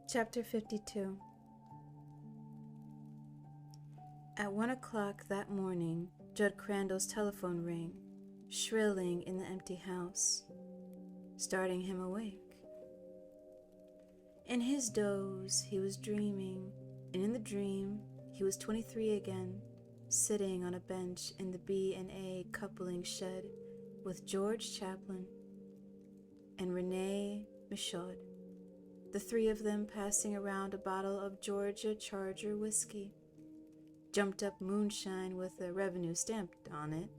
Chapter 52. At 1 o'clock that morning, Judd Crandall's telephone rang, shrilling in the empty house, starting him awake. In his doze, he was dreaming, and in the dream, he was 23 again, sitting on a bench in the B&A coupling shed with George Chaplin and 𝘈𝘂𝘕𝘕, the three of them passing around a bottle of Georgia Charger whiskey, jumped up moonshine with a revenue stamped on it,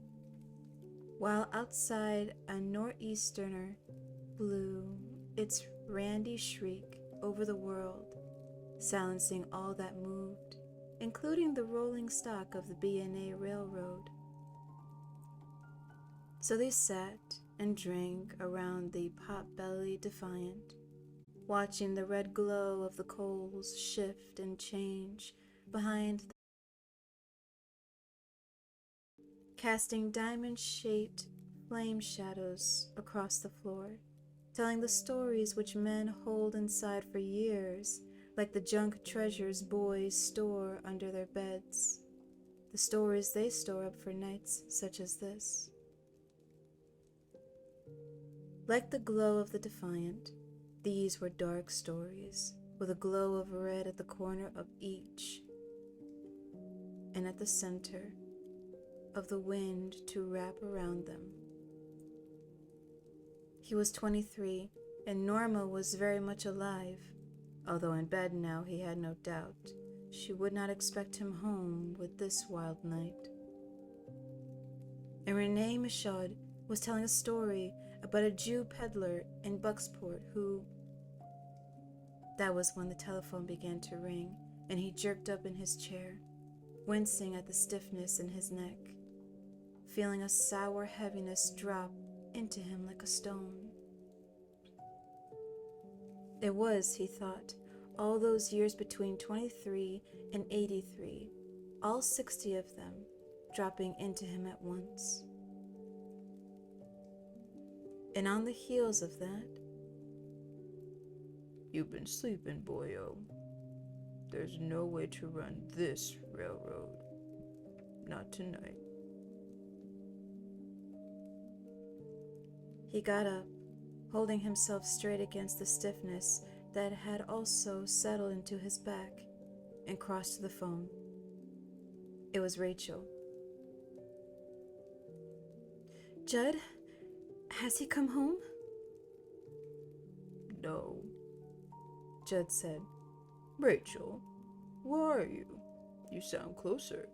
while outside a nor'easterner blew its randy shriek over the world, silencing all that moved, including the rolling stock of the B&A Railroad. So they sat and drank around the pot-bellied Defiant, watching the red glow of the coals shift and change behind them, casting diamond-shaped flame shadows across the floor, telling the stories which men hold inside for years, like the junk treasures boys store under their beds, the stories they store up for nights such as this. Like the glow of the Defiant, these were dark stories, with a glow of red at the corner of each, and at the center of the wind to wrap around them. He was 23, and Norma was very much alive, although in bed now he had no doubt she would not expect him home with this wild night. And 𝘈𝘂𝘕𝘕 was telling a story about a Jew peddler in Bucksport who... That was when the telephone began to ring, and he jerked up in his chair, wincing at the stiffness in his neck, feeling a sour heaviness drop into him like a stone. It was, he thought, all those years between 23 and 83, all 60 of them, dropping into him at once. And on the heels of that, "You've been sleeping, boyo. There's no way to run this railroad. Not tonight." He got up, holding himself straight against the stiffness that had also settled into his back, and crossed to the phone. It was Rachel. "Judd, has he come home?" "No," Judd said. "Rachel, where are you? You sound closer."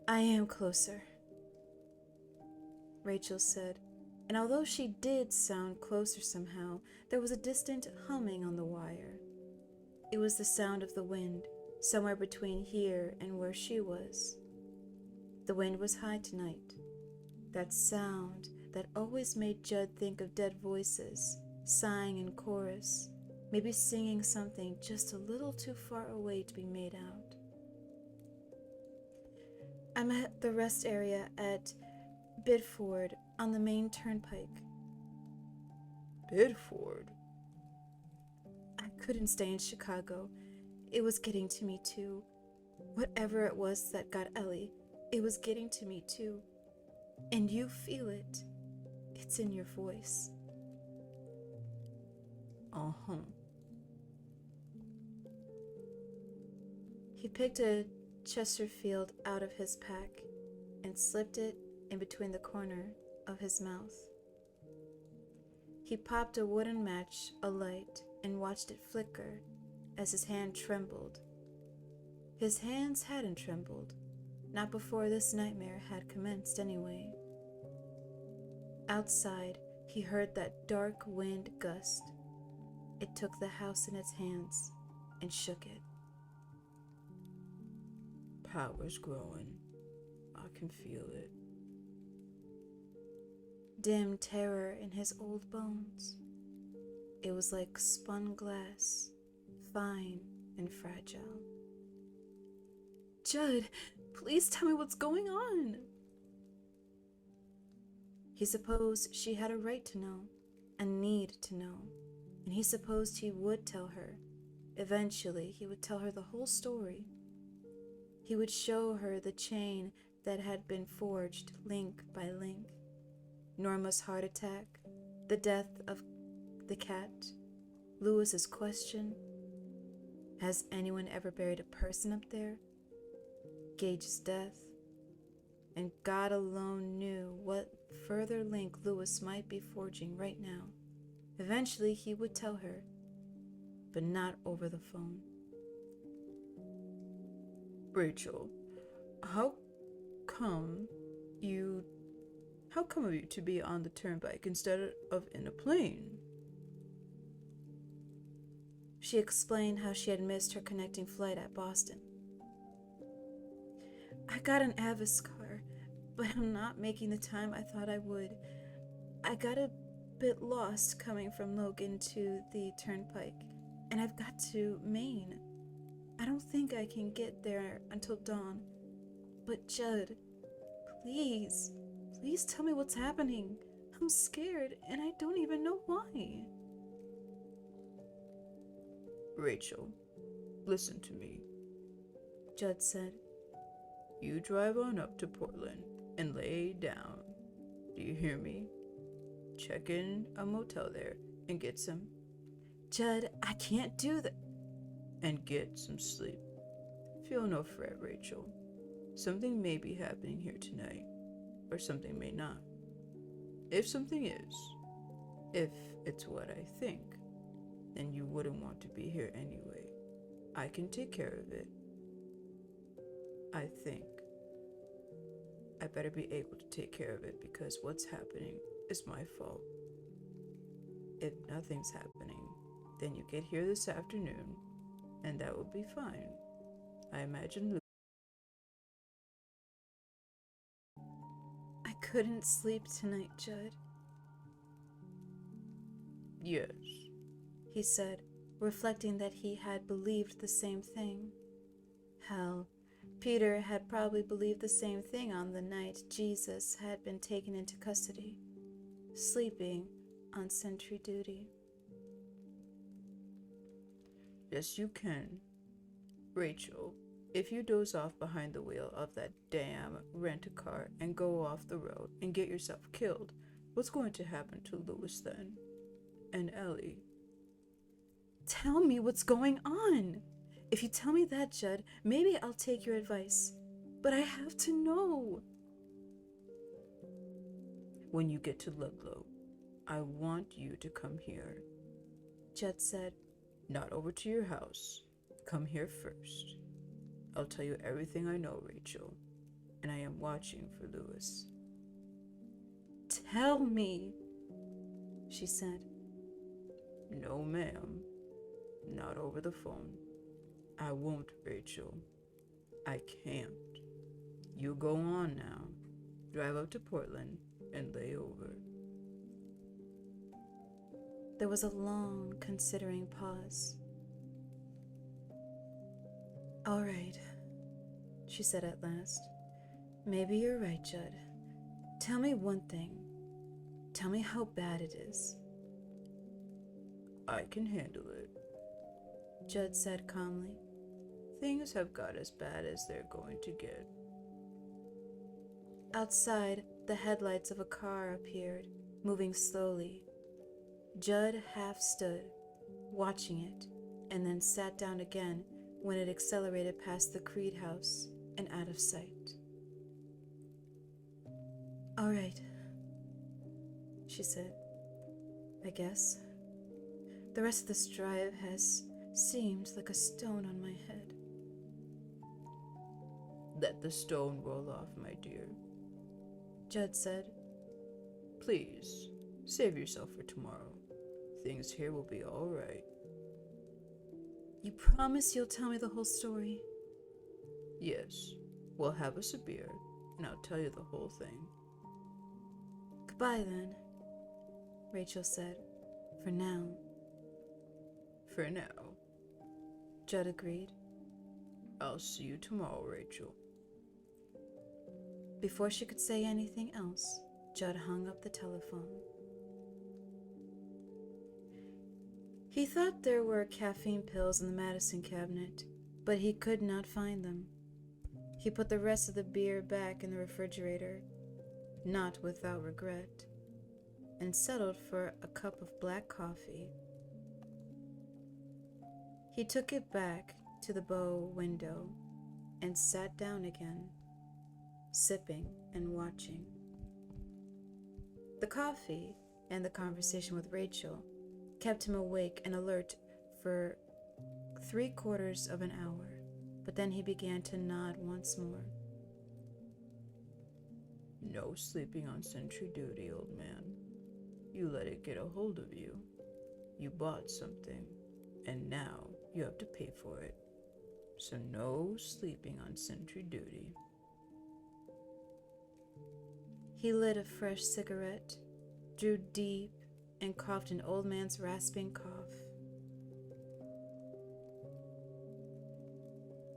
"I am closer," Rachel said, and although she did sound closer somehow, there was a distant humming on the wire. It was the sound of the wind, somewhere between here and where she was. The wind was high tonight, that sound that always made Judd think of dead voices, sighing in chorus, maybe singing something just a little too far away to be made out. "I'm at the rest area at Biddeford on the main turnpike." "Biddeford?" "I couldn't stay in Chicago. It was getting to me too. Whatever it was that got Ellie, it was getting to me too. And you feel it. It's in your voice." "Uh-huh." He picked a Chesterfield out of his pack and slipped it in between the corner of his mouth. He popped a wooden match alight and watched it flicker as his hand trembled. His hands hadn't trembled, not before this nightmare had commenced anyway. Outside, he heard that dark wind gust. It took the house in its hands and shook it. "Power's growing. I can feel it." Dim terror in his old bones. It was like spun glass, fine and fragile. "Judd, please tell me what's going on." He supposed she had a right to know, a need to know. and he supposed he would tell her. Eventually, he would tell her the whole story. He would show her the chain that had been forged link by link. Norma's heart attack, the death of the cat, Lewis's question, has anyone ever buried a person up there? Gage's death, and God alone knew what further link Lewis might be forging right now. Eventually, he would tell her, but not over the phone. Rachel, how come of you to be on the turnpike instead of in a plane? She explained how she had missed her connecting flight at Boston. I got an Avis car, but I'm not making the time I thought I would. I got a bit lost coming from Logan to the turnpike, and I've got to Maine. I don't think I can get there until dawn. But Judd, please tell me what's happening. I'm scared, and I don't even know why. Rachel, listen to me. Judd said. You drive on up to Portland and lay down. Do you hear me? Check in a motel there and get some. Judd, I can't do that. And get some sleep. Feel no fret, Rachel. Something may be happening here tonight, or something may not. If something is, if it's what I think, then you wouldn't want to be here anyway. I can take care of it. I think. I better be able to take care of it because what's happening is my fault. If nothing's happening, then you get here this afternoon, and that will be fine. I imagine I couldn't sleep tonight, Judd. Yes, he said, reflecting that he had believed the same thing. Hell, Peter had probably believed the same thing on the night Jesus had been taken into custody, sleeping on sentry duty. Yes, you can. Rachel, if you doze off behind the wheel of that damn rent-a-car and go off the road and get yourself killed, what's going to happen to Lewis then? And Ellie? Tell me what's going on. If you tell me that, Judd, maybe I'll take your advice. But I have to know. When you get to Ludlow, I want you to come here. Judd said. Not over to your house. Come here first. I'll tell you everything I know, Rachel, and I am watching for Lewis. Tell me, she said. No, ma'am. Not over the phone. I won't, Rachel. I can't. You go on now. Drive up to Portland and lay over. There was a long, considering pause. All right, she said at last. Maybe you're right, Judd. Tell me one thing. Tell me how bad it is. I can handle it, Judd said calmly. Things have got as bad as they're going to get. Outside, the headlights of a car appeared, moving slowly. Judd half stood, watching it, and then sat down again when it accelerated past the Creed house and out of sight. All right, she said. I guess. The rest of this drive has seemed like a stone on my head. Let the stone roll off, my dear, Judd said. Please, save yourself for tomorrow. Things here will be all right. You promise you'll tell me the whole story? Yes, we'll have us a beer, and I'll tell you the whole thing. Goodbye, then, Rachel said. For now. For now, Judd agreed. I'll see you tomorrow, Rachel. Before she could say anything else, Judd hung up the telephone. He thought there were caffeine pills in the medicine cabinet, but he could not find them. He put the rest of the beer back in the refrigerator, not without regret, and settled for a cup of black coffee. He took it back to the bow window and sat down again, sipping and watching. The coffee and the conversation with Rachel kept him awake and alert for 3/4 of an hour, but then he began to nod once more. No sleeping on sentry duty, old man. You let it get a hold of you. You bought something, and now you have to pay for it. So no sleeping on sentry duty. He lit a fresh cigarette, drew deep, and coughed an old man's rasping cough.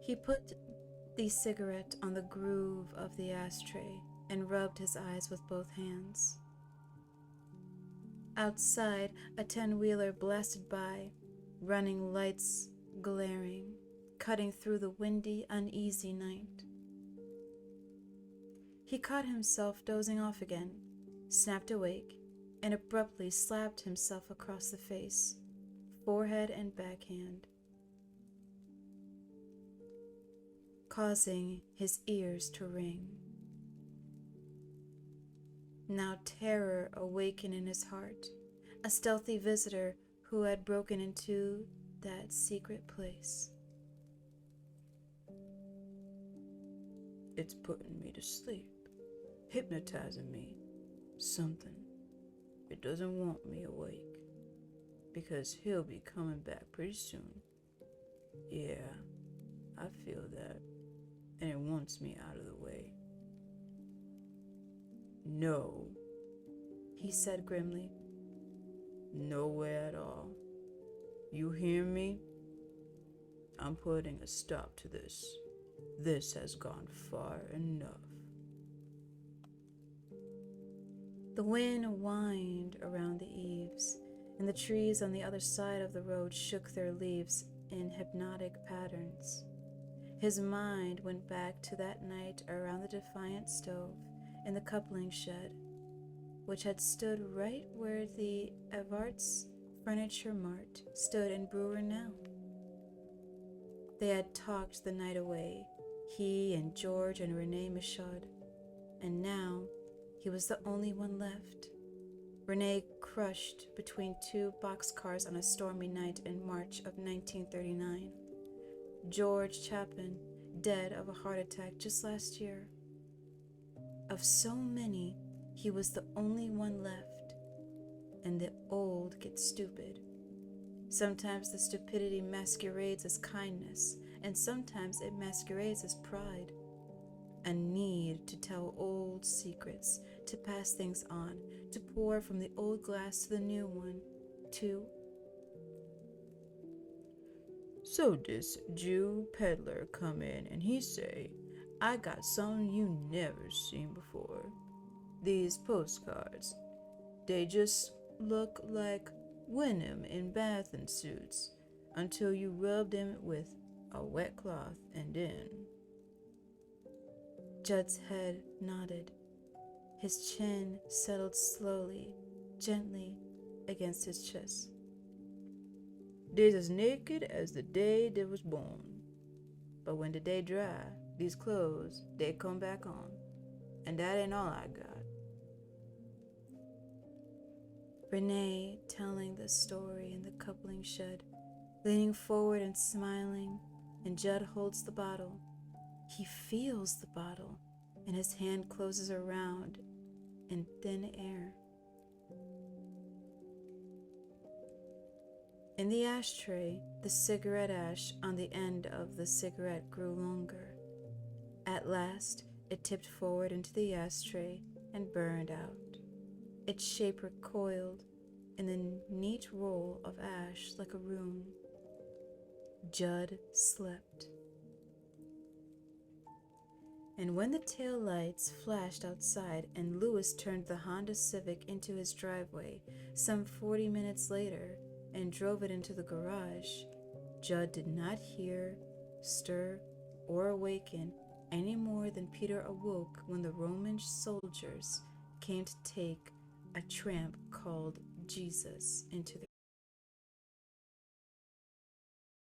He put the cigarette on the groove of the ashtray and rubbed his eyes with both hands. Outside, a 10-wheeler blasted by, running lights glaring, cutting through the windy, uneasy night. He caught himself dozing off again, snapped awake, and abruptly slapped himself across the face, forehead and backhand, causing his ears to ring. Now terror awakened in his heart, a stealthy visitor who had broken into that secret place. It's putting me to sleep, hypnotizing me. Something. It doesn't want me awake, because he'll be coming back pretty soon. Yeah, I feel that, and it wants me out of the way. No, He said grimly. no way at all. You hear me? I'm putting a stop to this. This has gone far enough. The wind whined around the eaves, and the trees on the other side of the road shook their leaves in hypnotic patterns. His mind went back to that night around the defiant stove in the coupling shed, which had stood right where the 𝘈𝘳𝘃𝘕 Furniture Mart stood in Brewer now. They had talked the night away, he and George and 𝘈𝘠𝘕, and now he was the only one left. Renee crushed between two boxcars on a stormy night in March of 1939. George Chapin dead of a heart attack just last year. Of so many, he was the only one left, and the old get stupid. Sometimes the stupidity masquerades as kindness, and sometimes it masquerades as pride. A need to tell old secrets, to pass things on, to pour from the old glass to the new one, So this Jew peddler come in and he say, I got something you never seen before. These postcards, they just look like Wyndham in bathing suits until you rub them with a wet cloth and then. Judd's head nodded. His chin settled slowly, gently against his chest. They's as naked as the day they was born. But when the day dry, these clothes, they come back on. And that ain't all I got. Renee telling the story in the coupling shed, leaning forward and smiling, and Judd holds the bottle. He feels the bottle, and his hand closes around in thin air. In the ashtray, the cigarette ash on the end of the cigarette grew longer. At last, it tipped forward into the ashtray and burned out. Its shape recoiled in the neat roll of ash like a rune. Judd slept. And when the tail lights flashed outside and Lewis turned the Honda Civic into his driveway some 40 minutes later, and drove it into the garage, Judd did not hear, stir, or awaken any more than Peter awoke when the Roman soldiers came to take a tramp called Jesus into the